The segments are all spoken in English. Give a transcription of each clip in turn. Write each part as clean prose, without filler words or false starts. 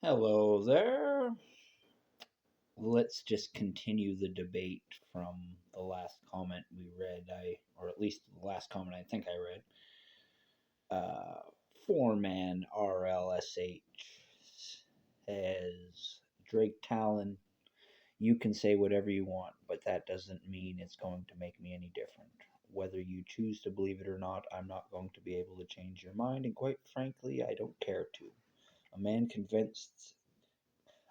Hello there. Let's just continue the debate from the last comment we read. Or at least the last comment I think I read. Uh, ForeMan Rlsh says, Drake Talon, you can say whatever you want, but that doesn't mean it's going to make me any different. Whether you choose to believe it or not, I'm not going to be able to change your mind, and quite frankly, I don't care to. A man convinced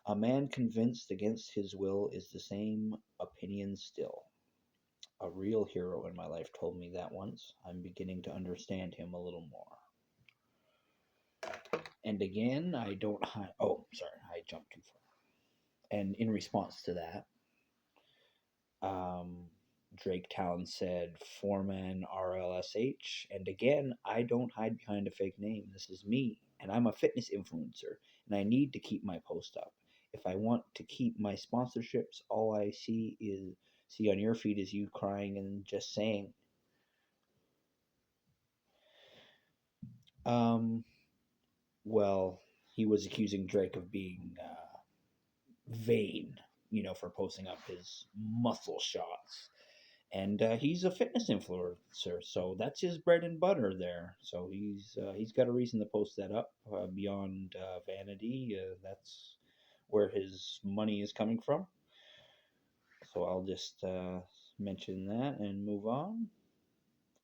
A man convinced against his will is the same opinion still. A real hero in my life told me that once. I'm beginning to understand him a little more. And again, I don't. Oh, sorry, I jumped too far. And in response to that, um, Drake Talon said, "ForeMan Rlsh." And again, I don't hide behind a fake name. This is me, and I'm a fitness influencer, and I need to keep my post up. If I want to keep my sponsorships, all I see on your feed is you crying and just saying. Um, well, he was accusing Drake of being vain, for posting up his muscle shots. And he's a fitness influencer, so that's his bread and butter there. So he's got a reason to post that up beyond vanity. That's where his money is coming from. So I'll just mention that and move on.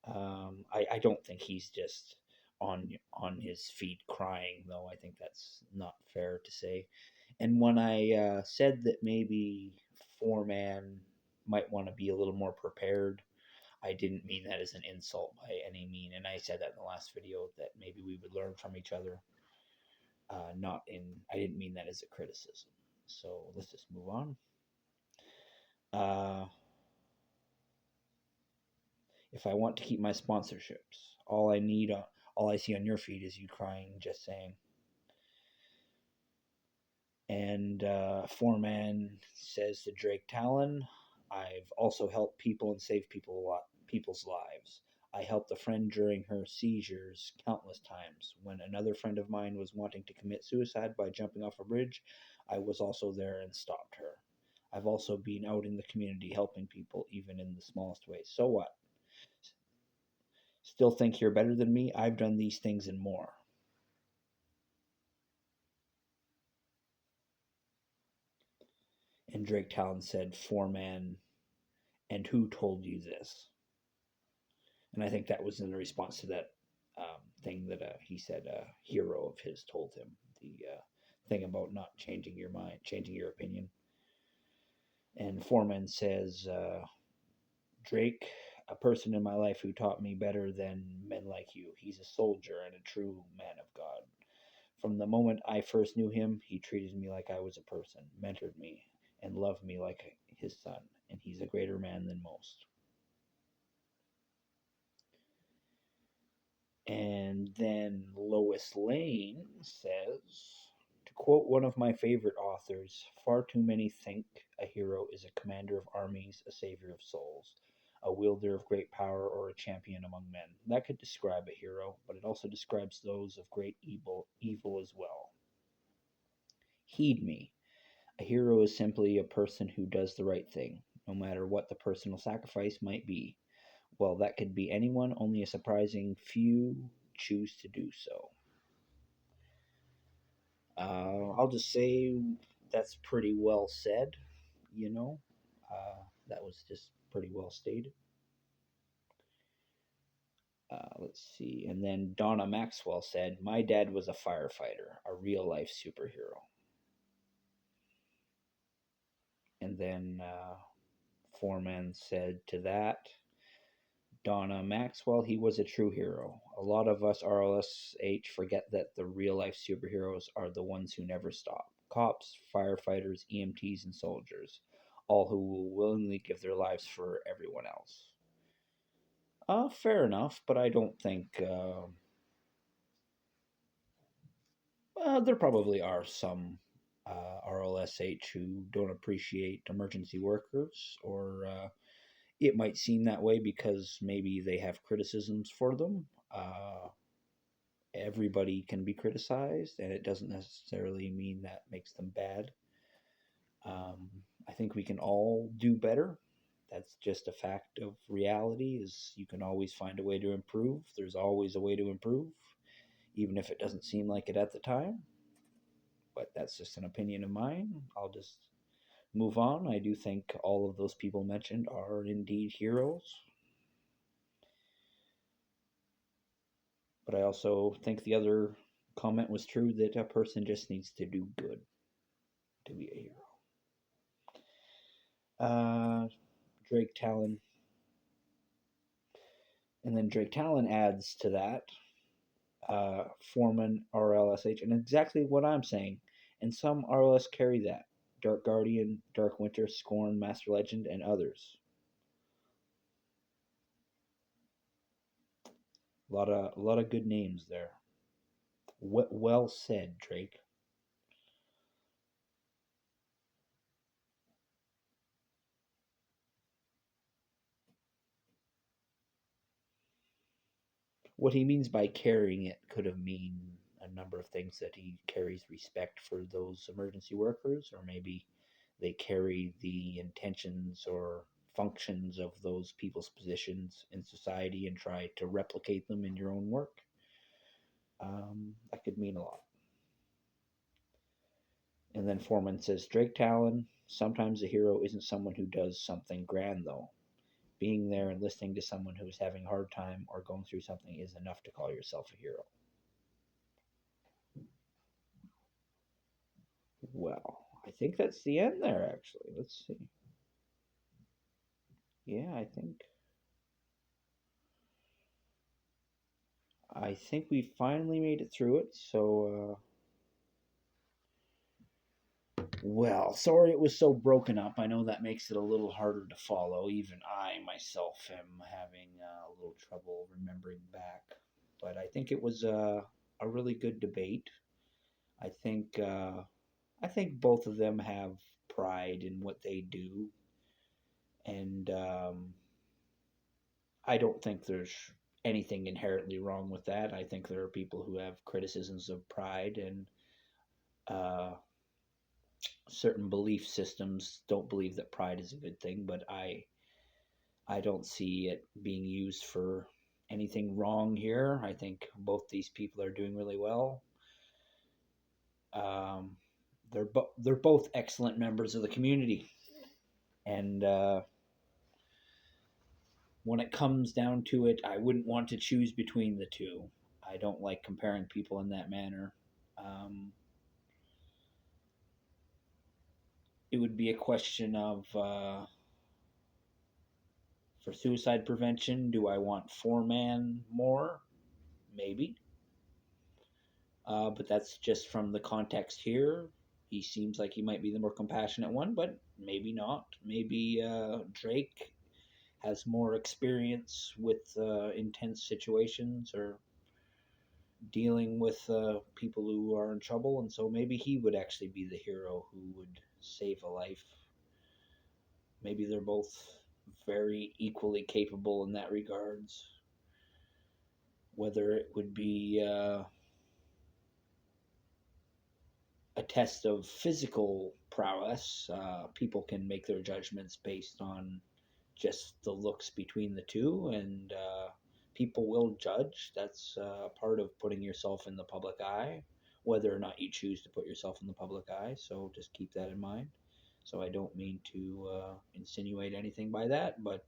I don't think he's just on his feet crying, though. I think that's not fair to say. And when I said that maybe ForeMan might want to be a little more prepared, I didn't mean that as an insult by any mean, and I said that in the last video that maybe we would learn from each other. Not in, I didn't mean that as a criticism. So let's just move on. Uh, if I want to keep my sponsorships, all I see on your feed is you crying, just saying. And ForeMan says to Drake Talon, I've also helped people and saved people's lives. I helped a friend during her seizures countless times. When another friend of mine was wanting to commit suicide by jumping off a bridge, I was also there and stopped her. I've also been out in the community helping people, even in the smallest ways. So what? Still think you're better than me? I've done these things and more. And Drake Talon said, ForeMan, and who told you this? And I think that was in response to that thing that he said a hero of his told him, the thing about not changing your mind, changing your opinion. And ForeMan says, Drake, a person in my life who taught me better than men like you. He's a soldier and a true man of God. From the moment I first knew him, he treated me like I was a person, mentored me, and loved me like his son. And he's a greater man than most. And then Lois Lane says, to quote one of my favorite authors, far too many think a hero is a commander of armies, a savior of souls, a wielder of great power, or a champion among men. That could describe a hero, but it also describes those of great evil as well. Heed me. A hero is simply a person who does the right thing, no matter what the personal sacrifice might be. Well, that could be anyone, only a surprising few choose to do so. I'll just say that's pretty well said, you know. That was just pretty well stated. Let's see. And then Donna Maxwell said, my dad was a firefighter, a real life superhero. And then ForeMan said to that, Donna Maxwell, he was a true hero. A lot of us RLSH forget that the real life superheroes are the ones who never stop. Cops, firefighters, EMTs, and soldiers, all who will willingly give their lives for everyone else. Fair enough, but I don't think there probably are some RLSH who don't appreciate emergency workers, or it might seem that way because maybe they have criticisms for them. everybody can be criticized, and it doesn't necessarily mean that makes them bad. Um, I think we can all do better. That's just a fact of reality. Is you can always find a way to improve. There's always a way to improve, even if it doesn't seem like it at the time. But that's just an opinion of mine. I'll just move on. I do think all of those people mentioned are indeed heroes. But I also think the other comment was true that a person just needs to do good to be a hero. Drake Talon. And then Drake Talon adds to that ForeMan Rlsh, and exactly what I'm saying. And some RLS carry that. Dark Guardian, Dark Winter, Scorn, Master Legend, and others. A lot of good names there. Well said, Drake. What he means by carrying it could have mean a number of things, that he carries respect for those emergency workers, or maybe they carry the intentions or functions of those people's positions in society and try to replicate them in your own work. That could mean a lot. And then ForeMan says, Drake Talon, sometimes a hero isn't someone who does something grand, though. Being there and listening to someone who is having a hard time or going through something is enough to call yourself a hero. Well, I think that's the end there, actually. Let's see. Yeah, I think we finally made it through it. So, well, sorry it was so broken up. I know that makes it a little harder to follow. Even I myself am having a little trouble remembering back. But I think it was a really good debate. I think uh, I think both of them have pride in what they do, and I don't think there's anything inherently wrong with that. I think there are people who have criticisms of pride, and uh, certain belief systems don't believe that pride is a good thing. But I don't see it being used for anything wrong here. I think both these people are doing really well. Um, they're both excellent members of the community, and when it comes down to it, I wouldn't want to choose between the two. I don't like comparing people in that manner. Um, it would be a question of for suicide prevention, do I want ForeMan more? Maybe. But that's just from the context here. He seems like he might be the more compassionate one, but maybe not. Maybe Drake has more experience with intense situations, or dealing with people who are in trouble, and so maybe he would actually be the hero who would save a life. Maybe they're both very equally capable in that regards. Whether it would be a test of physical prowess, people can make their judgments based on just the looks between the two, and people will judge. That's part of putting yourself in the public eye, whether or not you choose to put yourself in the public eye. So just keep that in mind. So I don't mean to insinuate anything by that, but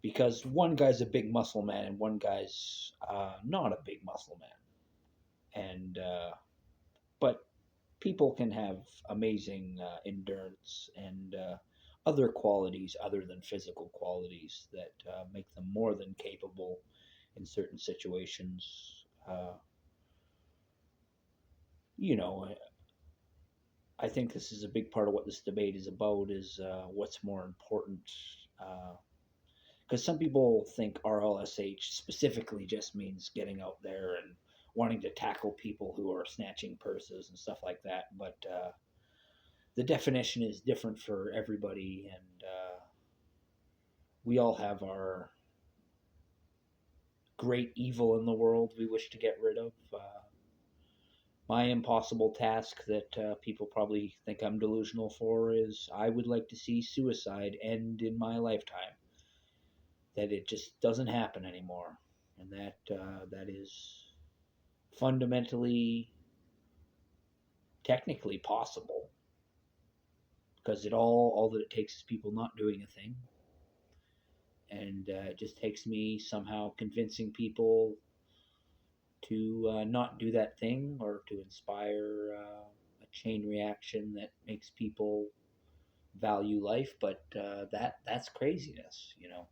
because one guy's a big muscle man and one guy's not a big muscle man, and but people can have amazing endurance and other qualities other than physical qualities that make them more than capable in certain situations. You know, I think this is a big part of what this debate is about, is what's more important. Because some people think RLSH specifically just means getting out there and wanting to tackle people who are snatching purses and stuff like that. But the definition is different for everybody, and we all have our great evil in the world we wish to get rid of. My impossible task that people probably think I'm delusional for is I would like to see suicide end in my lifetime. That it just doesn't happen anymore, and that is fundamentally, technically possible, because all that it takes is people not doing a thing, and it just takes me somehow convincing people to not do that thing, or to inspire a chain reaction that makes people value life. But that's craziness, you know.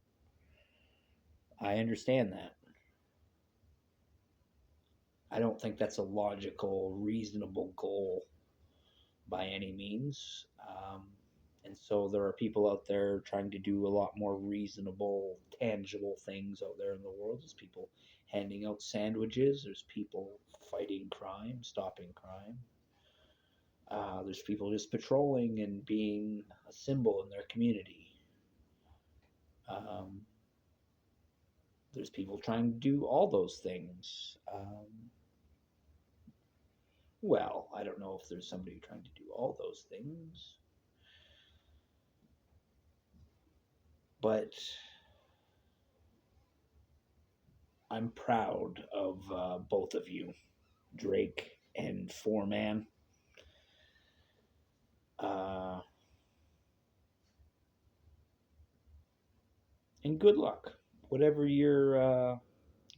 I understand that. I don't think that's a logical, reasonable goal by any means. And so there are people out there trying to do a lot more reasonable, tangible things out there in the world. There's people handing out sandwiches. There's people fighting crime, stopping crime. There's people just patrolling and being a symbol in their community. Um, there's people trying to do all those things. Well, I don't know if there's somebody trying to do all those things, but I'm proud of both of you, Drake and ForeMan. Uh, and good luck. Whatever your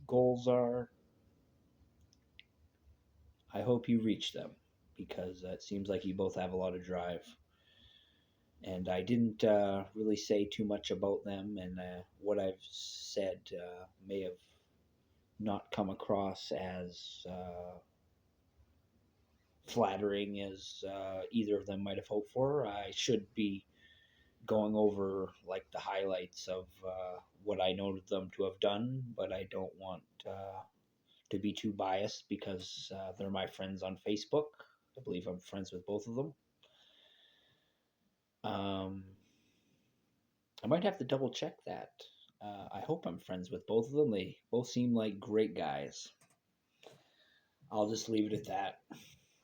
goals are, I hope you reach them, because it seems like you both have a lot of drive. And I didn't really say too much about them, and what I've said may have not come across as flattering as either of them might have hoped for. I should be going over like the highlights of what I noted them to have done, but I don't want to be too biased, because they're my friends on Facebook. I believe I'm friends with both of them. Um, I might have to double check that. I hope I'm friends with both of them. They both seem like great guys. I'll just leave it at that.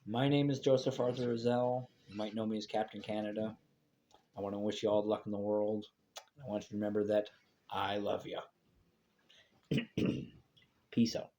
My name is Joseph Arthur Rizal. You might know me as Captain Canada. I want to wish you all the luck in the world. I want you to remember that I love you. Peace out.